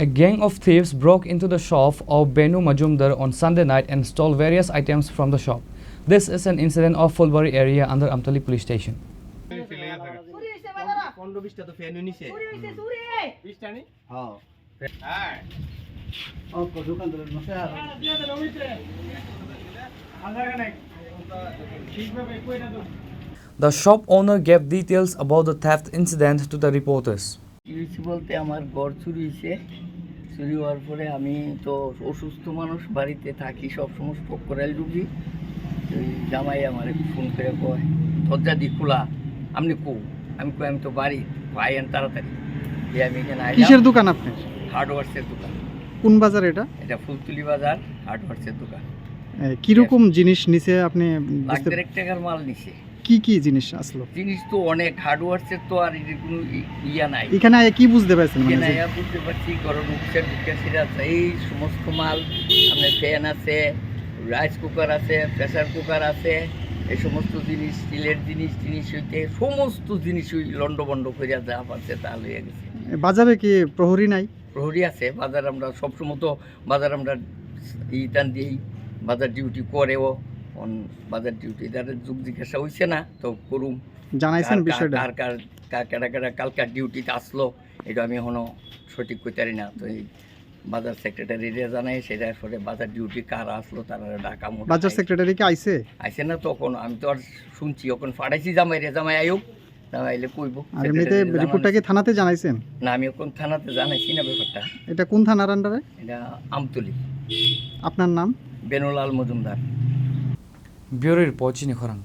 A gang of thieves broke into the shop of Benu Majumdar on Sunday night and stole various items from the shop. This is an incident of Fulbari area under Amtali police station. The shop owner gave details about the theft incident to the reporters. বলতে আমার ঘর চুরি হয়েছে, চুরি হওয়ার পরে আমি তো অসুস্থ মানুষ, বাড়িতে থাকি সব সময় পক্করাইল ঢুকি। ওই জামাই আমার ফোন করে কয় দরজা দি খোলা, আপনি কো? আমি কই আমি তো বাড়ি আইয়েন তাড়াতাড়ি। দিয়ে আমি এখানে কিসের দোকান আপনার? হার্ডওয়ার্সের দোকান। কোন বাজার এটা? এটা ফুলতুলি বাজার, হার্ডওয়ার্সের দোকান। কিরকম জিনিস নিছে আপনি? লাখ দেড়েক টাকার মাল নিছে। কি কি জিনিস আসলো? জিনিস তো অনেক, হার্ডওয়ার্সের তো আর এর কোনো ইয়া নাই। এখানে কি বুঝতে পারছেন? এখানে বুঝতে পারছি গরম উঠছে সিরা আছে, এই সমস্ত মাল। আপনার ফ্যান আছে, রাইস কুকার আছে, প্রেসার কুকার আছে, এই সমস্ত জিনিস, স্টিলের জিনিস হইতে সমস্ত জিনিস ওই লন্ডভন্ড করে যা পারছে তা লইয়া গেছে। বাজারে কি প্রহরী নাই? প্রহরী আছে বাজার, আমরা সবসময় তো বাজার আমরা টান দিয়েই বাজার ডিউটি করেও। বাজার ডিউটি তাদের যুগ জিজ্ঞাসা হয়েছে না তো করুম। জানাইছেন বিষয়টা? কারা কালকার ডিউটিতে আসলো এটা আমি এখনো সঠিক করতে পারি না। তো এই বাজার সেক্রেটারিরে জানাই, সেটার পরে বাজার ডিউটি কারা আসলো তারা ডাকা। বাজার সেক্রেটারি কি আইছে? আইছে না তখন, আমি তো আর শুনছি ওখানে ফাটাইছি জামাই আইব, জামাই আইলে কইব। আর এমনিতে রিপোর্টটা কি থানাতে জানাইছেন? না, আমি ওখানে থানাতে জানাইছি না ব্যাপারটা। এটা কোন থানার আন্ডারে? এটা আমতলি। আপনার নাম? বেনুলাল Majumdar. Bureau report, Chini Khorang.